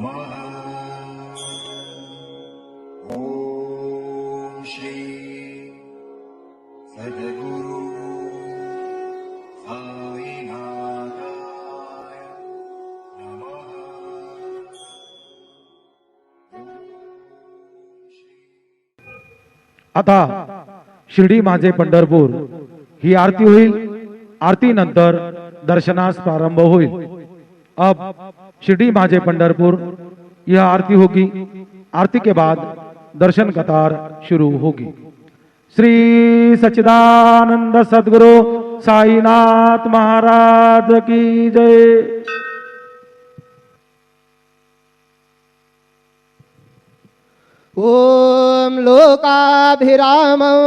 नमः। ओम श्री सद्गुरु साईनाथाय नमः। आता शिर्डी माझे पंढरपूर ही आरती होईल। आरती नंतर दर्शनास प्रारंभ होईल। अब शिर्डी माझे पंढरपुर यह आरती होगी। आरती के बाद दर्शन कतार शुरू होगी। श्री सच्चिदानंद सद्गुरु साईनाथ महाराज की जय। ओम लोकाभिरामं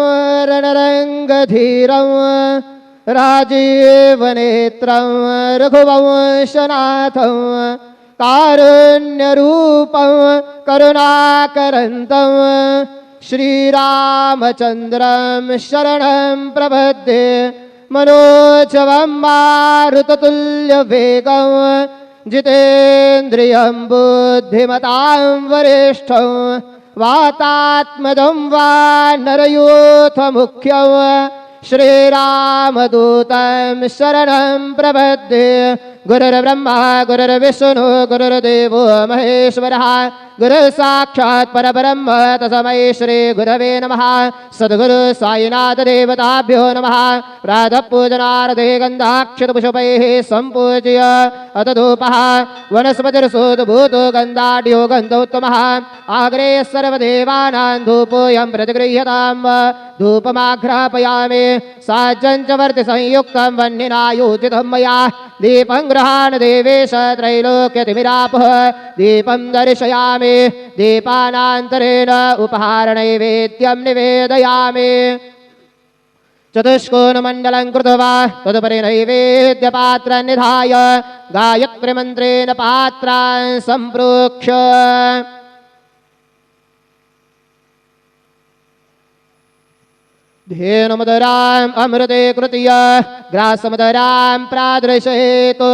रणरंगधीरं राजीवनेत्रं रघुवंशनाथं कारुण्यरूपं करुणाकरन्तं श्रीरामचन्द्रं शरणं प्रपद्ये। मनोजवं मारुततुल्यवेगं जितेन्द्रियं बुद्धिमतां वरिष्ठं वातात्मजं वा नरयूथमुख्यं श्रीरामदूतं शरणं प्रपद्ये। गुरुर्ब्रह्मा गुरुर्विष्णु गुरुर्देवो महेश्वरः गुरुसाक्षात् परब्रह्म तस्मै श्री गुरवे नमः। सद्गुरु साईनाथ देवताभ्यो नमः। प्रातः पूजनार्थे गन्धाक्षतपुष्पैः सम्पूज्य अथ धूपः वनस्पतिर्सोद्भूतो गन्धाढ्यो गन्धोत्तमः। आग्रे सर्वदेवानां धूपोऽयं प्रतिगृह्यताम्। धूपमाघ्रापयामि साज्जञ्च वर्ति संयुक्तं वह्निना योजितं मया। दीपं गृहाण देवेश त्रैलोक्यतिमिरापः। दीपं दर्शयामि दीपानान्तरेण उपहारनैवेद्यं निवेदयामि। चतुष्कोणमण्डलं कृत्वा तदुपरि नैवेद्यपात्रं निधाय गायत्रीमन्त्रेण पात्रान् सम्प्रोक्ष्य धेनुमदराम् अमृते कृत्य ग्रासमदरां प्रादृशयेतु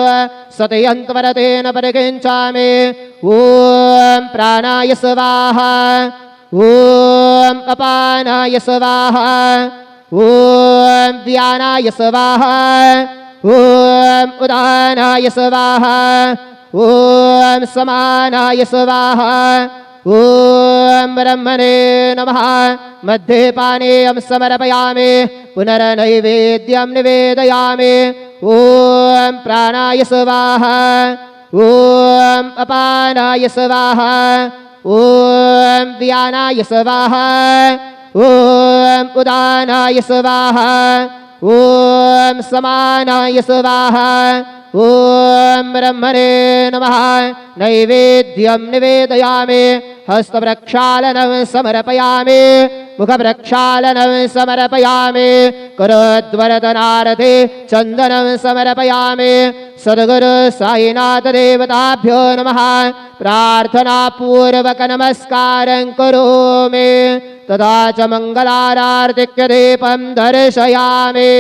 सतयन्त्वरतेन परिकिञ्चामि। ॐ प्राणाय स्वाहा ॐ अपानाय स्वाहा ॐ व्यानाय स्वाहा ॐ उदानाय स्वाहा ॐ समानाय स्वाहा ॐ ब्रह्मणे नमः। मध्यपानीयं समर्पयामि पुनर्नैवेद्यं निवेदयामि। ॐ प्राणाय स्वाहा ॐ अपानाय स्वाहा ॐ व्यानाय स्वाहा ॐ उदानाय स्वाहा ॐ समानाय स्वाहा ॐ ब्रह्मणे नमः। नैवेद्यं निवेदयामि। हस्तप्रक्षालनं समर्पयामि मुखप्रक्षालनं समर्पयामि। करोद्वरदनार्थे चन्दनं समर्पयामि। सद्गुरु साईनाथ देवताभ्यो नमः। प्रार्थनापूर्वक नमस्कारं करोमि। तदा च मङ्गलारार्तिक्यदीपं दर्शयामि।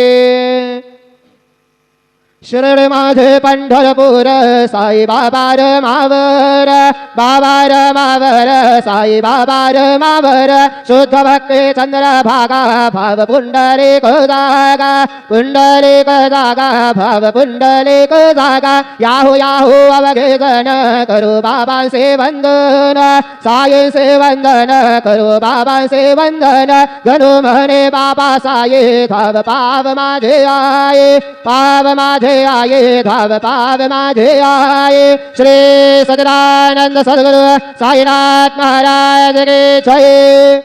शिर्डी माझे पंढरपूर साई बाबा रमावर बाबा रमावर साई बाबा रमावर। शुद्ध भक्ती चंद्र भागा भाव पुंडलिक जागा पुंडलिक जागा भाव पुंडलिक जागा। याहू याहू अवघेदन करो बाबा से वंदन साई से वंदन करो बाबा से वंदन। गणु मने बाबा साई धाव पाव माझे आए पाव माझे आये धाव पाव माझे आये। श्री सच्चिदानंद सद्गुरु साईनाथ महाराज की जय।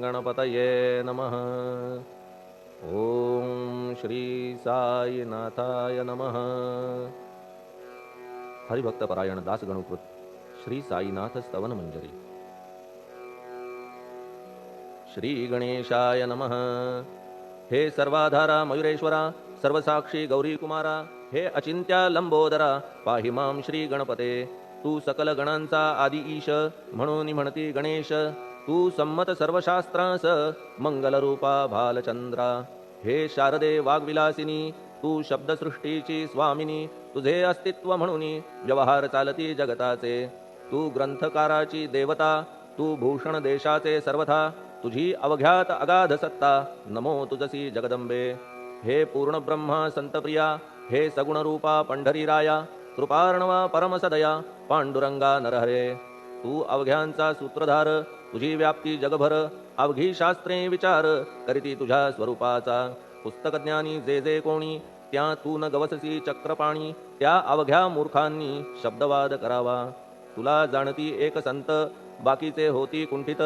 गणपतये नमः। ओम श्री साईनाथाय नमः। हरिभक्तपरायण दासगणुकृत श्री साईनाथ स्तवन मंजरी। श्री गणेशाय नमः। हे सर्वाधारा मयुरेश्वरा, सर्वसाक्षी गौरी कुमारा, हे अचिंत्या लंबोदरा, पाहि मां श्री गणपते। तू सकल गणांचा आदी ईश, म्हणून म्हणती गणेश। तू संमत सर्वशास्त्रांस, मंगलरूपा भालचंद्रा। हे शारदे वाग्विलासिनी, तू शब्दसृष्टीची स्वामिनी। तुझे अस्तित्व म्हणून व्यवहार चालती जगताचे। तू ग्रंथकाराची देवता, तू भूषण देशाचे सर्वथा। तुझी अवघ्यात अगाध सत्ता, नमो तुझसी जगदंबे। हे पूर्ण ब्रह्मा संतप्रिया, हे सगुण रूपा पंढरीराया। कृपार्णवा परमसदया, पांडुरंगा नरहरे। तू अवघ्यांचा सूत्रधार, तुझी व्याप्ती जगभर। अवघी शास्त्रे विचार, करीती तुझ्या स्वरूपाचा। पुस्तकज्ञानी जे जे कोणी, त्या तू न गवससी चक्रपाणी। त्या अवघ्या मूर्खांनी शब्दवाद करावा। तुला जाणती एक संत, बाकीचे होती कुंठित।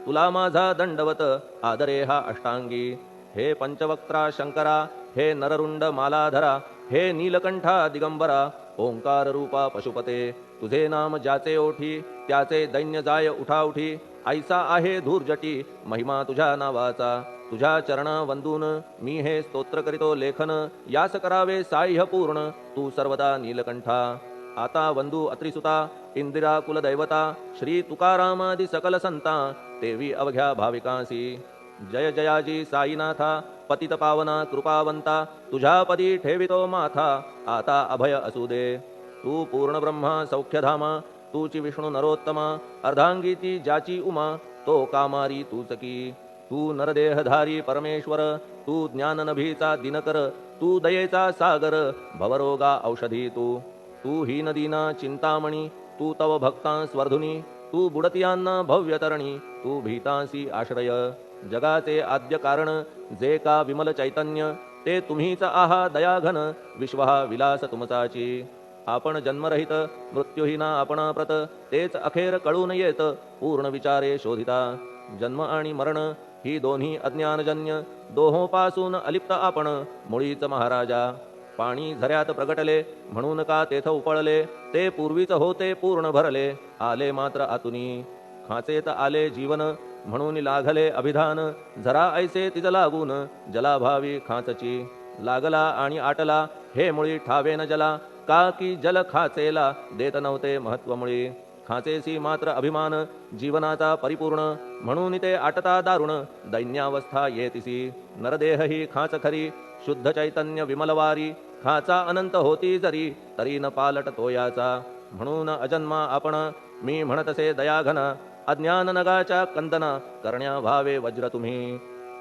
तुला माझा दंडवत, आदरे हा अष्टांगी। हे पंचवक्त्रा शंकरा, हे नररुंड मालाधरा। हे नीलकंठा दिगंबरा, ओंकार रूपा पशुपते। तुझे नाम ज्याचे ओठी, त्याचे दैन्य जाय उठाउठी। ऐसा आहे धूर्जटी, महिमा तुझ्या नावाचा। तुझ्या चरणा वंदून मी हे स्तोत्र करीतो लेखन। यास करावे साह्य पूर्ण, तू सर्वदा नीलकंठा। आता वंदू अत्रिसुता, इंदिरा कुलदैवता। श्री तुकारामादि सकल संता, तेवी अवघ्या भाविकांसी। जय जयाजी साईनाथा, पतित पावना कृपावंता। तुझ्या पदी ठेवितो माथा, आता अभय असू दे। तू पूर्ण ब्रह्मा सौख्यधामा, तूची विष्णू नरोत्तमा। अर्धांगी ती ज्याची उमा, तो कामारी तूच की। तू नरदेहधारी परमेश्वर, तू ज्ञाननभीचा दिनकर। तू दयेचा सागर, भवरोगा औषधी तू। तू हीनदीना चिंतामणी, तू तव भक्तां स्वर्धुनी। तू बुडतियांना भव्यतरणी, तू भीतांसी आश्रय। जगाचे आद्य कारण, जे का विमल चैतन्य। ते तुम्हीच आहा दयाघन, विश्व हा विलास तुमचाची। आपण जन्मरहित, मृत्यूहीना आपणा प्रत। तेच अखेर कळून येत, पूर्ण विचारे शोधिता। जन्म आणि मरण ही दोन्ही अज्ञानजन्य, दोहोपासून अलिप्त आपण मुळीच महाराजा। पाणी झऱ्यात प्रगटले, म्हणून का तेथ उपळले। ते पूर्वीच होते पूर्ण भरले, आले मात्र आतुनी। खाचेत आले जीवन, म्हणून लागले अभिधान। झरा ऐसे तिज लागून, जलाभावी खाचची। लागला आणि आटला, हे मुळी ठावेन जला। का की जल खाचेला, देत नव्हते महत्व मुळी। खाचेसी मात्र अभिमान, जीवनाचा परिपूर्ण। म्हणून ते आटता दारुण, दैन्यावस्था येतिसी। नरदेह ही खाच खरी, शुद्ध चैतन्य विमलवारी। खाचा अनंत होती जरी, तरी न पालट तोयाचा। म्हणून अजन्मा आपण, मी म्हणतसे दयाघन। अज्ञान नगाच्या कंदना, करण्या व्हावे वज्र तुम्ही।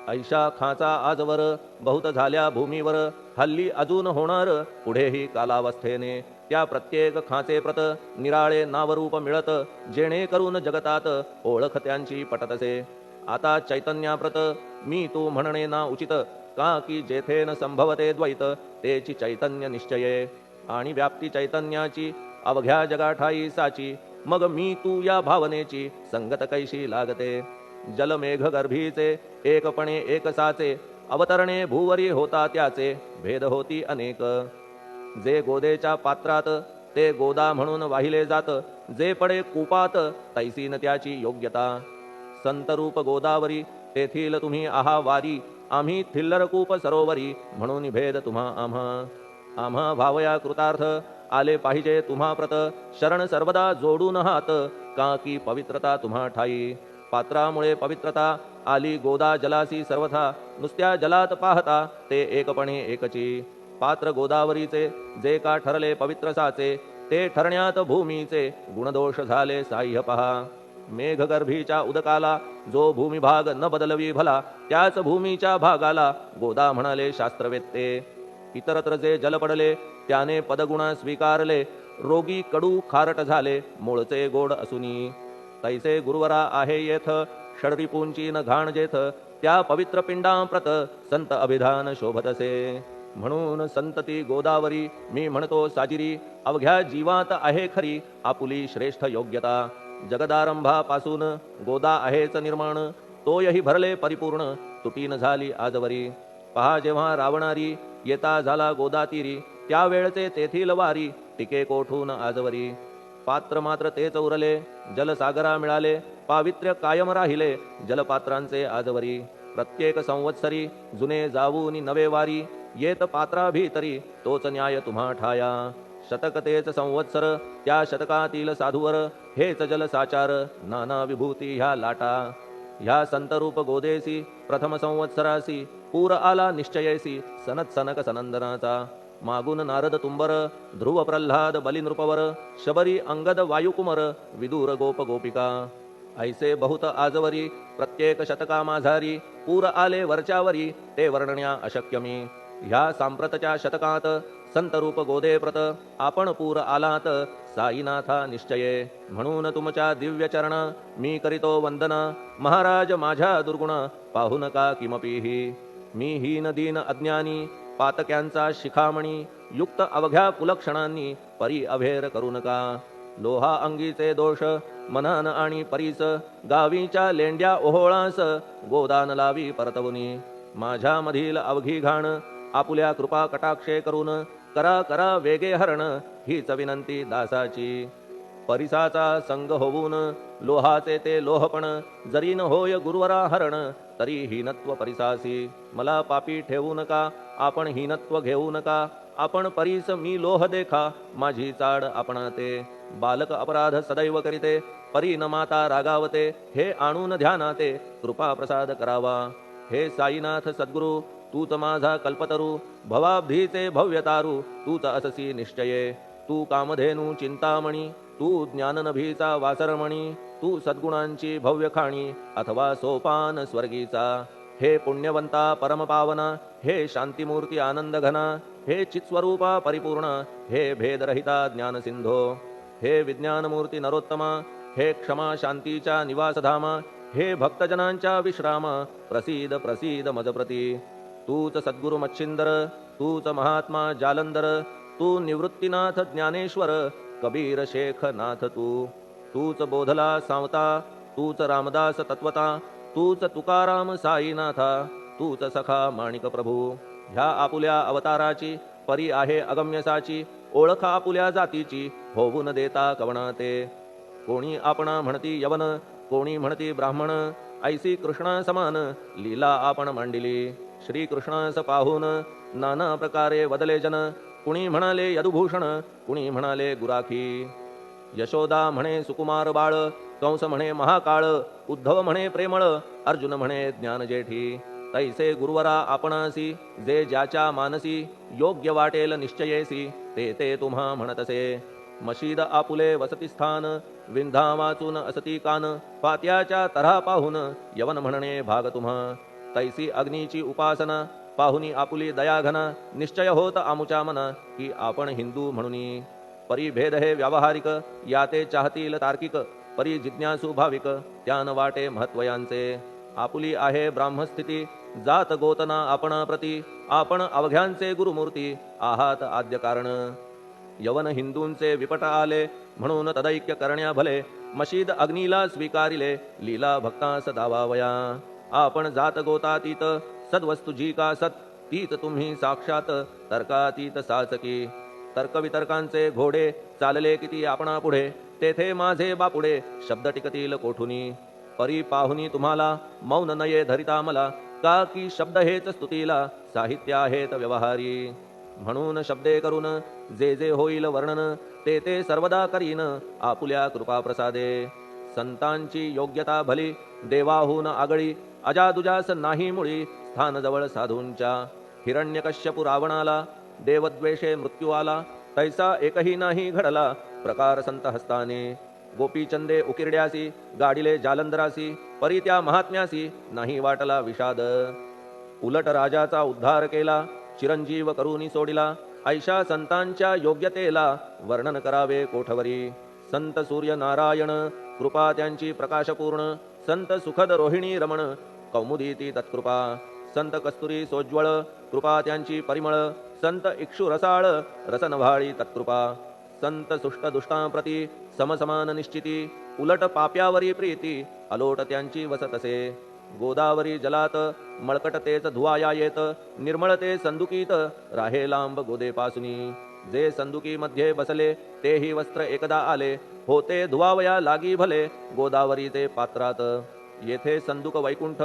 ऐशा खाचा आजवर, बहुत झाल्या भूमीवर। हल्ली अजून होणार, पुढेही कालावस्थेने। त्या प्रत्येक खाचे प्रत, निराळे नावरूप मिळत। जेणे करून जगतात, ओळख त्यांची पटतसे। आता चैतन्याप्रत, मी तू म्हणणे ना उचित। का की जेथे न संभवते द्वैत, तेची चैतन्य निश्चये। आणि व्याप्ती चैतन्याची, अवघ्या जगाठाई साची। मग मी तू या भावनेची, संगत कैशी लागते। जलमेघ गर्भीचे, एकपणे एक साचे। अवतरणे भूवरी होता त्याचे, भेद होती अनेक। जे गोदेच्या पात्रात, ते गोदा म्हणून वाहिले जात। जे पडे कूपात, तैसी न त्याची योग्यता। संतरूप गोदावरी, तेथील तुम्ही आहा वारी। आम्ही थिल्लरकूप सरोवरी, म्हणून भेद तुम्हा आम्हा भावया कृतार्थ। आले पाहिजे तुम्हा प्रत, शरण सर्वदा जोडून हात। का की पवित्रता तुम्हा ठाई, पात्रामुळे पवित्रता। आली गोदा जलासी सर्वथा, नुसत्या जलात पाहता ते एकपणे एकची। पात्र गोदावरीचे, जे का ठरले पवित्र साचे। ते ठरण्यात भूमीचे, गुणदोष झाले साह्य पहा। मेघगर्भीच्या उदकाला, जो भूमिभाग न बदलवी भला। त्याच भूमीच्या भागाला, गोदा म्हणाले शास्त्रवेत्ते। इतरत्र जे जल पडले, त्याने पदगुणा स्वीकारले। रोगी कडू खारट झाले, मूळचे गोड असुनी। तैसे गुरुवरा आहे येथ, षडरिपूंची न घाण जेथ। त्या पवित्र पिंडांप्रत, संत अभिधान शोभतसे। म्हणून संतती गोदावरी, मी म्हणतो साजिरी। अवघ्या जीवात आहे खरी, आपुली श्रेष्ठ योग्यता। जगदारंभापासून गोदा आहेच निर्माण। तोयही भरले परिपूर्ण तुटीन झाली आजवरी. पहा जेव्हा रावणारी येता झाला गोदातीरी, त्यावेळचे तेथील वारी टिके कोठून आजवरी. पात्र मात्र तेच उरले जलसागरा मिळाले, पावित्र्य कायम राहिले जलपात्रांचे आजवरी. प्रत्येक संवत्सरी जुने जाऊन नवे वारी, येत पात्रा भीतरी तोच न्याय तुम्हा ठाया. शतक तेच संवत्सर त्या शतकातील साधूवर, हेच जल साचार नाना विभूती ह्या लाटा. ह्या संतरूप गोदेसी प्रथम संवत्सरासी, पूर आला निश्चयेसी सनत सनक सनंदनाचा. मागून नारद तुंबर ध्रुव प्रल्हाद बलिनृपवर, शबरी अंगद वायुकुमर विदूर गोप गोपिका. ऐसे बहुत आजवरी प्रत्येक शतका माझारी, पूर आले वरच्यावरी ते वर्णण्या अशक्यमी. ह्या सांप्रतच्या शतकात संतरूप गोदे प्रत, आपण पूर आलात साईनाथा निश्चये. म्हणून तुमच्या दिव्य चरण मी करीतो वंदना, महाराज माझ्या दुर्गुण पाहू नका किमपीही. मी हीन दीन अज्ञानी पातक्यांचा शिखामणी, युक्त अवघ्या कुलक्षणांनी परी अभेर करू नका. लोहा अंगीचे दोष मनान आणि परीस, गावीच्या लेंड्या ओहोळास गोदान लावी परतवुनी. माझ्या मधील अवघी घाण आपुल्या कृपा कटाक्षे करून, करा करा वेगे हरण हीच विनंती दासाची. परिसाचा संग होऊन लोहाचे ते लोहपण, जरी न होय गुरुवरा हरण तरी हीनत्व परिसासी. मला पापी ठेवू नका आपण हीनत्व घेऊ नका, आपण परीस मी लोह देखा माझी चाड आपणाते. बालक अपराध सदैव करीते परी न माता रागावते, हे आणून ध्यानाते कृपा प्रसाद करावा. हे साईनाथ सद्गुरु तूच माझा कल्पतरू, भवाब्धीचे भव्यतारू तूच अससी निश्चये. तू कामधेनू चिंतामणी, तू ज्ञाननभीचा वासरमणी, तू सद्गुणांची भव्य खाणी अथवा सोपान स्वर्गीचा. हे पुण्यवंता परमपावना, हे शांतिमूर्ती आनंद घना, हे चित्स्वरूपा परिपूर्ण, हे भेदरहिता ज्ञानसिंधो. हे विज्ञानमूर्ती नरोत्तमा, हे क्षमा शांतीच्या निवासधामा, हे भक्तजनांच्या विश्रामा, प्रसीद प्रसीद मजप्रती. तूच सद्गुरु मच्छिंदर, तूच महात्मा जालंधर, तू निवृत्तीनाथ ज्ञानेश्वर, कबीर शेख नाथ तू. तूच बोधला सांवता, तूच रामदास तत्वता, तूच तुकाराम साईनाथा, तूच सखा माणिक प्रभू. ह्या आपुल्या अवताराची परी आहे अगम्यसाची, ओळख आपुल्या जातीची होऊन देता कवणाते. कोणी आपणा म्हणती यवन, कोणी म्हणती ब्राह्मण, ऐसी कृष्णा समान लीला आपण मांडिली. श्री कृष्णास पाहून नाना प्रकारे वदले जन, कुणी म्हणाले यदुभूषण, कुणी म्हणाले गुराखी. यशोदा म्हणे सुकुमार बाळ, कंस म्हणे महाकाळ, उद्धव म्हणे प्रेमळ, अर्जुन म्हणे ज्ञानजेठी. तैसे गुरुवरा आपणासी, जे ज्याच्या मानसी योग्य वाटेल निश्चयेसी, ते ते तुम्हा म्हणतसे. मशीद आपुले वसतिस्थान, विंधा वाचून असती कान, पात्याच्या तऱ्हा पाहून यवन म्हणणे भाग तुम्हा. तैसी अग्नीची उपासना पाहुनी आपुली दयाघना, निश्चय होत आमुच्या मना की आपण हिंदू म्हणूनी. परी भेद हे व्यावहारिक, याते चाहतील तार्किक, परी जिज्ञासू भाविक त्यान वाटे महत्वयांचे. आपुली आहे ब्राह्मस्थिती, जात गोतना आपणा प्रती, आपण अवघ्यांचे गुरुमूर्ती आहात आद्य कारण. यवन हिंदूंचे विपट आले म्हणून तदैक्य करण्या भले, मशीद अग्नीला स्वीकारिले लीला भक्तास दावावया. आपण जात गोतातीत, सद्वस्तू जी का सत, तीत तुम्ही साक्षात तर्कातीत साचकी. तर्कवितर्कांचे घोडे चालले किती आपणा पुढे, तेथे माझे बापुडे शब्द टिकतील कोठुनी. परी पाहुनी तुम्हाला मौन नये धरिता मला, का की शब्द हेच स्तुतीला साहित्य आहेत व्यवहारी. म्हणून शब्दे करून जे जे होईल वर्णन, ते ते सर्वदा करीन आपुल्या कृपा प्रसादे. संतांची योग्यता भली देवाहून आगळी, अजादुजास नाही मुळी स्थान जवळ साधूंच्या. हिरण्यकश्यपु रावणाला देवद्वेषे मृत्यू आला, तैसा एकही नाही घडला प्रकार संत हस्ताने. गोपीचंदे उकिरड्यासी, गाडिले जालंधरासी, परी त्या महात्म्यासी नाही वाटला विषाद. उलट राजाचा उद्धार केला, चिरंजीव करूनी सोडिला, ऐशा संतांच्या योग्यतेला वर्णन करावे कोठवरी. संत सूर्य नारायण कृपा त्यांची प्रकाशपूर्ण, संत सुखद रोहिणी रमण कौमुदीती तत्कृपा. संत कस्तुरी सोज्वळ कृपा त्यांची परिमळ, संत इक्षु रसाळ रसनभाळी तत्कृपा. संत सुष्ट दुष्टांप्रती समसमान निश्चिती, उलट पाप्यावरी प्रीती अलोट त्यांची वसतसे. गोदावरी जलात मळकट तेच धुवाया येत निर्मळ ते संदुकीत राहे लांब गोदेपासुनी जे संदुकी मध्ये बसले तेही वस्त्र एकदा आले होते धुवावया लागी भले गोदावरीचे पात्रात येथे संदुक वैकुंठ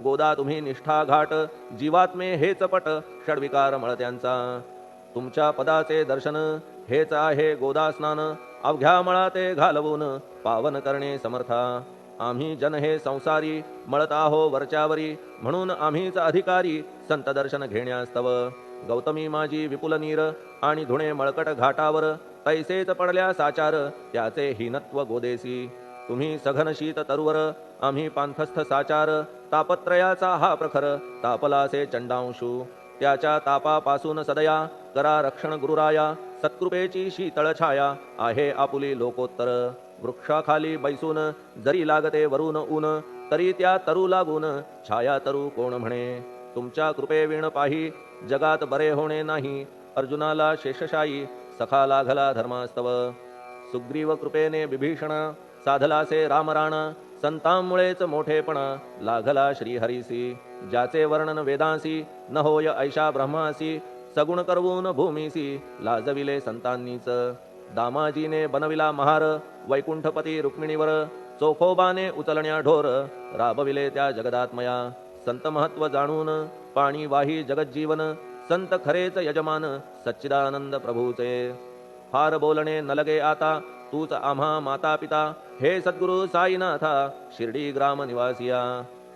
गोदा तुम्ही निष्ठा घाट जीवात्मे हेच पट षडविकार मळत्यांचा तुमच्या पदाचे दर्शन हेच आहे गोदा स्नान अवघ्या मळा ते घालवून पावन करणे समर्था आम्ही जन हे संसारी मळत आहो वरच्यावरी म्हणून आम्हीच अधिकारी संत दर्शन घेण्यास्तव गौतमी माझी विपुल नीर आणि धुणे मळकट घाटावर तैसेच पडल्या साचार त्याचे हीनत्व गोदेसी तुम्ही सघन शीत तरुवर आम्ही पांथस्थ साचार तापत्रयाचा हा प्रखर तापलासे चंडांशू त्याच्या तापापासून सदया करा रक्षण गुरुराया सत्कृपेची शीतळ छाया आहे आपुली लोकोत्तर वृक्षाखाली बैसून जरी लागते वरून ऊन तरी त्या तरू लागून छाया तरू कोण म्हणे तुमच्या कृपेविण पाही जगात बरे होणे नाही अर्जुनाला शेषशायी सखा लागला धर्मास्तव सुग्रीव कृपेने विभीषण साधलासे रामराण संतांमुळेच मोठेपणा लागला श्रीहरीसी ज्याचे वर्णन वेदांसी न होय ऐशा ब्रह्मासी सगुण करवून भूमीसी लाजविले संतांनीच दामाजीने बनविला महार वैकुंठपती रुक्मिणीवर चोखोबाने उचलण्या ढोर राबविले त्या जगदात्मया संत महत्व जाणून पाणी वाही जगज्जीवन संत खरेच यजमान सच्चिदानंद प्रभूचे फार बोलणे न लगे आता तूच आम्हा माता पिता हे सद्गुरु साईनाथा शिर्डी ग्राम निवासिया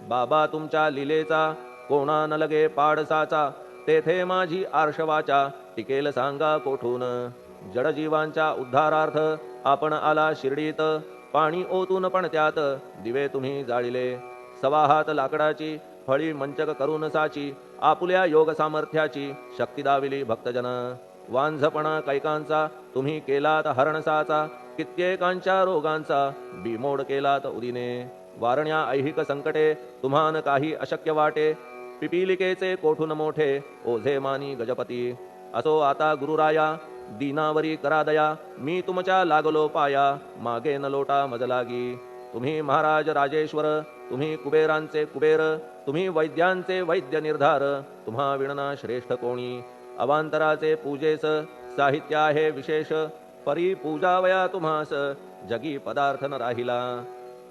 बाबा तुमच्या लीलेचा कोणा न लगे पाडसाचा तेथे माझी आर्षवाचा टिकेल सांगा कोठून जडजीवांच्या उद्धारार्थ आपण आला शिर्डीत पाणी ओतून पण त्यात दिवे तुम्ही जाळिले सवा हात लाकडाची फळी मंचक करून साची आपुल्या योग सामर्थ्याची शक्ती दाविली भक्तजन वांझपणा कैकांचा तुम्ही केलात हरणसाचा कित्येकांच्या रोगांचा बिमोड केलात उदिने वारण्या ऐहिक संकटे तुम्हान काही अशक्य वाटे पिपीलिकेचे कोठून मोठे ओझे मानी गजपती असो आता गुरुराया दीनावरी करा दया मी तुमच्या लागलो पाया मागे न लोटा मजलागी तुम्ही महाराज राजेश्वर तुम्ही कुबेरांचे कुबेर तुम्ही वैद्यांचे वैद्य निर्धार तुम्हा विणना श्रेष्ठ कोणी अवांतराचे पूजेस साहित्य आहे विशेष परी पूजावया तुम्हास जगी पदार्थ न राहिला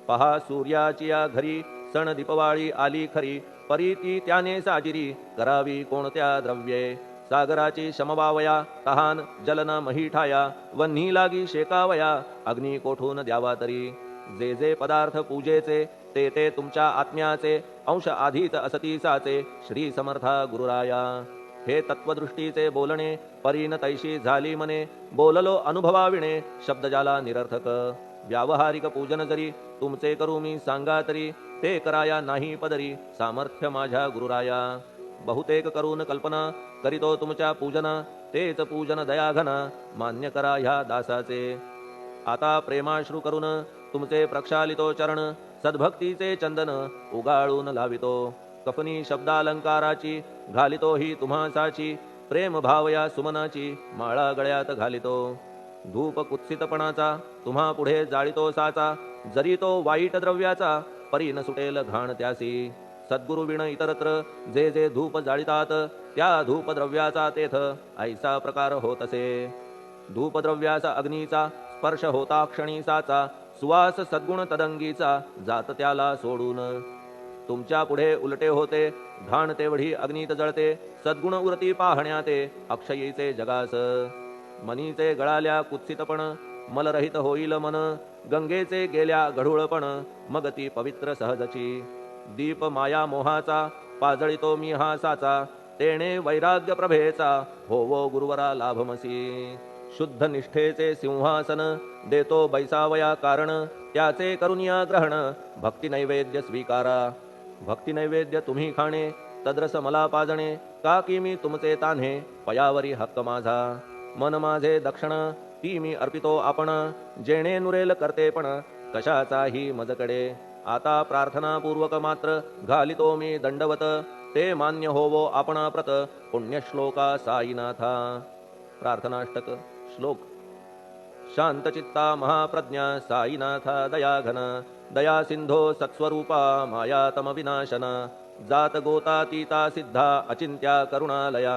पहा सूर्याची या घरी सण दीपवाळी आली खरी परी ती त्याने साजिरी करावी कोणत्या द्रव्ये सागराची शमवावया तहान जलन मही ठाया वन्ही लागी शेकावया अग्नी कोठून द्यावा तरी जे जे पदार्थ पूजेचे ते ते तुमच्या आत्म्याचे अंश आधीच असतीसाचे श्री समर्था गुरुराया हे तत्वदृष्टीचे बोलणे परीन तैशी झाली मने बोललो अनुभवाविणे शब्द जाला निरर्थक व्यावहारिक पूजन जरी तुमचे करू मी सांगा तरी ते कराया नाही पदरी सामर्थ्य माझ्या गुरुराया बहुतेक करून कल्पना करीतो तुमच्या पूजना तेच पूजन दयाघन मान्य करा ह्या दासाचे आता प्रेमाश्रू करून तुमचे प्रक्षालितो चरण सद्भक्तीचे चंदन उगाळून लावितो कफनी शब्दालंकाराची घालितो ही तुम्हासाची प्रेम भावया सुमनाची माळा गळ्यात घालितो धूप कुत्सितपणाचा तुम्हा पुढे जाळितो साचा जरी तो वाईट द्रव्याचा परी न सुटेल घाण त्यासी सद्गुरु विण इतरत्र जे जे धूप जाळितात त्या धूप द्रव्याचा तेथ ऐसा प्रकार होत असे धूपद्रव्याचा अग्नीचा स्पर्श होता क्षणी साचा सुवास सद्गुण तदंगीचा जात त्याला सोडून तुमच्या पुढे उलटे होते घाण तेवढी अग्नीत जळते सद्गुण उरती पाहण्याते अक्षयीचे जगास मनीचे गळाल्या कुत्सितपण मलरहित होईल मन गंगेचे गेल्या गढूळपण मग ती पवित्र सहजची दीप माया मोहाचा पाजळितो मी हा साचा तेणे वैराग्य प्रभेचा होवो गुरुवरा लाभमसी शुद्ध निष्ठेचे सिंहासन देतो बैसावया कारण त्याचे करुनिया ग्रहण भक्ती नैवेद्य स्वीकारा भक्ती नैवेद्य तुम्ही खाणे तद्रस मला पाजणे का की मी तुमचे तान्हे पयावरी हक्क माझा मन माझे दक्षिण ती मी अर्पितो आपण जेणे नुरेल करतेपण कशाचाही मजकडे आता प्रार्थनापूर्वक मात्र घालितो मी दंडवत ते मान्य होवो आपण प्रत पुण्यश्लोका साईनाथा प्रार्थनाष्टक श्लोक शांतचित्ता महाप्रज्ञा साईनाथा दयाघन दया सिंधो सत्स्वरूपा मायातम विनाशना जात गोतातीता सिद्धा अचिंत्या करुणालया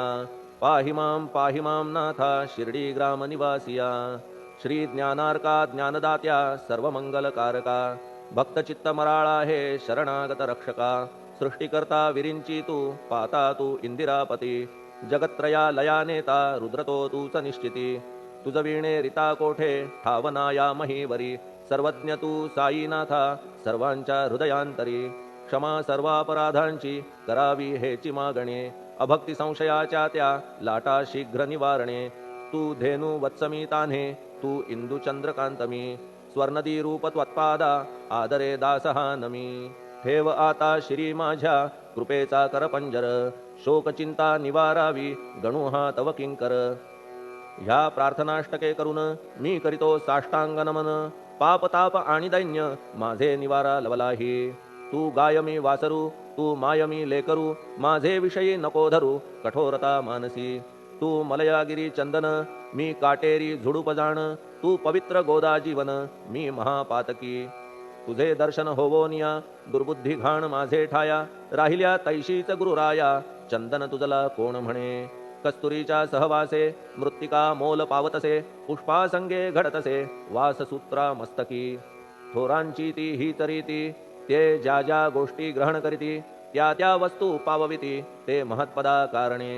पाहि मां नाथा शिर्डी ग्राम निवासिया श्री ज्ञानार्का ज्ञानदात्या सर्वमंगलकारका भक्तचित्त मराळा हे शरणागत रक्षका सृष्टिकर्ता विरिंची तू पाता तू इंदिरापती जगत्त्रया लया नेता रुद्रतो तूच निश्चिती तुझ वीणे रिता कोठे ठावनाया महीवरी सर्वज्ञ तू साईनाथा सर्वांच्या हृदयांतरी क्षमा सर्वापराधांची करावी हेची मागणे अभक्ती संशयाच्या त्या लाटा शीघ्र निवारणे तू धेनु वत्समी तान्हे तू इंदू चंद्रकांतमी स्वर्णदी रूप त्वत्पादा आदरे दासहा नमी ठेव आता श्री माझ्या कृपेचा करपंजर शोकचिंता निवारावी गणू हा तव किंकर ह्या प्रार्थनाष्टके करून मी करीतो साष्टांग नमन पाप ताप आणि दैन्य माझे निवारा लवलाही तू गायमी वासरू तू मायमी लेकरू माझे विषयी नको धरू कठोरता मानसी तू मलयागिरी चंदन मी काटेरी झुडूप जाण तू पवित्र गोदा जीवन मी महापातकी तुझे दर्शन होवोनिया दुर्बुद्धी घाण माझे ठाया राहिल्या तैशीच गुरुराया चंदन तुझला कोण म्हणे कस्तुरीच्या सहवासे मृत्तिका मोल पावतसे पुष्पासंगे घडतसे वाससूत्रा मस्तकी थोरांची ती ही तरीती ते ज्या ज्या गोष्टी ग्रहण करीती त्या त्या वस्तू पावविती ते महत्पदा कारणे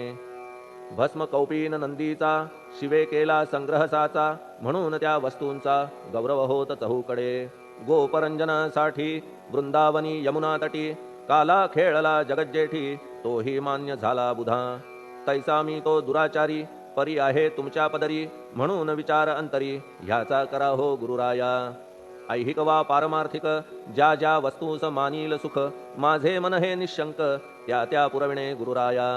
भस्म कौपीन नंदीचा शिवे केला संग्रह साचा म्हणून त्या वस्तूंचा गौरव होत चहूकडे गोपरंजनासाठी वृंदावनी यमुना तटी काला खेळला जगज्जेठी तोही मान्य झाला बुधा तैसा मी तो दुराचारी परी आहे तुमच्या पदरी म्हणून विचार अंतरी ह्याचा करा हो गुरुराया ऐहिक वा पारमार्थिक ज्या ज्या वस्तूस मानील सुख माझे मन हे निशंक त्या त्या पुरविणे गुरुराया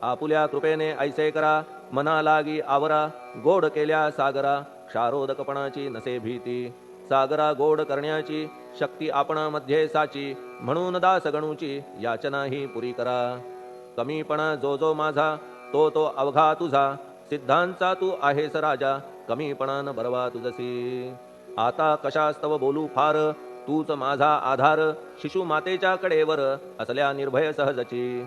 आपुल्या कृपेने ऐसे करा मना लागी आवरा गोड केल्या सागरा क्षारोदकपणाची नसे भीती सागरा गोड करण्याची शक्ती आपणामध्ये साची म्हणून दास गणूची याचना ही पुरी करा कमीपणा जो जो माझा तो तो अवघा तुझा सिद्धांचा तू आहेस राजा कमीपणान बरवा तुझसी आता कशास्तव बोलू फार तूच माझा आधार शिशु मातेच्या कडेवर असल्या निर्भय सहजची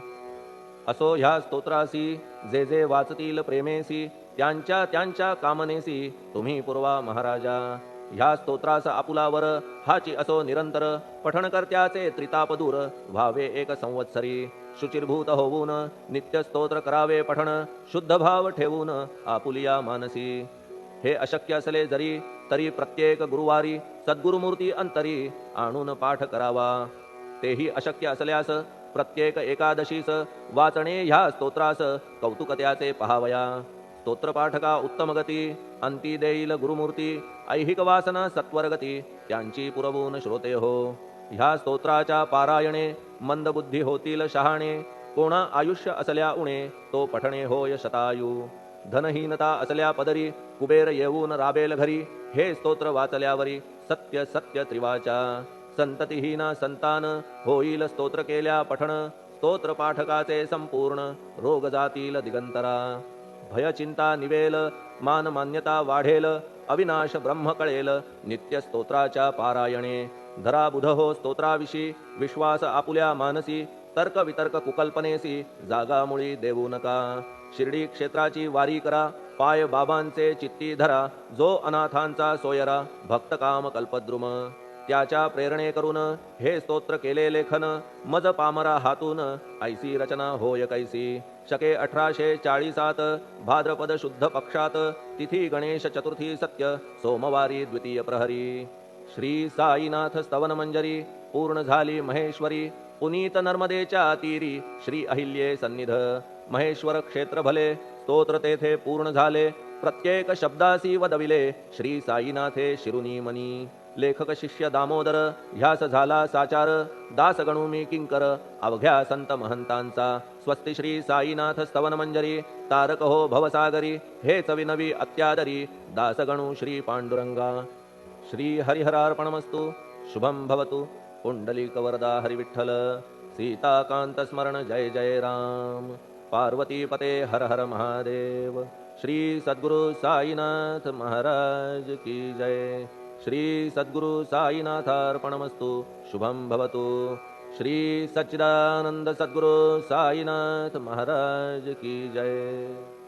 असो ह्या स्तोत्रासी जे जे वाचतील प्रेमेसी त्यांच्या त्यांच्या कामनेसी तुम्ही पुरवा महाराजा ह्या स्तोत्रास आपुलावर हाची असो निरंतर पठणकर्त्याचे त्रितापदूर व्हावे एक संवत्सरी शुचिर्भूत होऊन नित्य स्तोत्र करावे पठण शुद्ध भाव ठेवून आपुलिया मानसी हे अशक्य असले जरी तरी प्रत्येक गुरुवारी सद्गुरुमूर्ती अंतरी आणून पाठ करावा तेही अशक्य असल्यास प्रत्येक एकादशीस वाचणे ह्या स्तोत्रास कौतुकत्याचे पहावया स्तोत्रपाठका उत्तम गती अंती देईल गुरुमूर्ती ऐहिक वासना सत्वरगती त्यांची पुरवून श्रोते हो ह्या स्तोत्राच्या पारायणे मंदबुद्धी होतील शहाणे कोणा आयुष्य असल्या उणे तो पठणे होय शतायू धनहीनता असल्या पदरी कुबेर येऊन राबेल घरी हे स्तोत्र वाचल्यावरी सत्य सत्य त्रिवाचा संततिहीना संतान होईल स्तोत्र केल्या पठण स्तोत्र पाठकाचे संपूर्ण रोग जातील दिगंतरा भय चिंता निवेल मान मान्यता वाढेल अविनाश ब्रह्म कळेल नित्य स्तोत्राच्या पारायणे धरा बुध हो स्तोत्राविषयी विश्वास आपुल्या मानसी तर्क वितर्क कुकल्पनेसी जागामुळी देऊ नका शिर्डी क्षेत्राची वारी करा पाय बाबांचे चित्ती धरा जो अनाथांचा सोयरा भक्त काम कल्पद्रुम त्याच्या प्रेरणे करून हे स्तोत्र केले लेखन मज पामरा हातून ऐसी रचना होय कैसी शके 1840 भाद्रपद शुद्ध पक्षात तिथी गणेश चतुर्थी सत्य सोमवारी द्वितीय प्रहरी श्री साईनाथ स्तवन मंजरी पूर्ण झाली महेश्वरी पुनीत नर्मदेच्या तीरी श्री अहिल्ये सन्निध महेश्वर क्षेत्र भले स्तोत्र तेथे पूर्ण झाले प्रत्येक शब्दासी वदविले श्री साईनाथे शिरुनी मनी लेखक शिष्य दामोदर ह्यास झाला साचार दास गणू मी किंकर अवघ्या संत महंतांचा स्वस्ति श्री साईनाथ स्तवन मंजरी तारक हो भवसागरी हे चविनवी अत्यादरी दास गणू श्री पांडुरंगा श्री हरिहरार्पणमस्तु शुभम भवतु पुंडलिक वरदा हरिविठ्ठल सीताकांत स्मरण जय जय राम पार्वती पते हर हर महादेव श्री सद्गुरु साईनाथ महाराज की जय श्री सद्गुरु साईनाथार्पणमस्तु। शुभम भवतु। श्री सच्चिदानंद सद्गुरु साईनाथ महाराज की जय।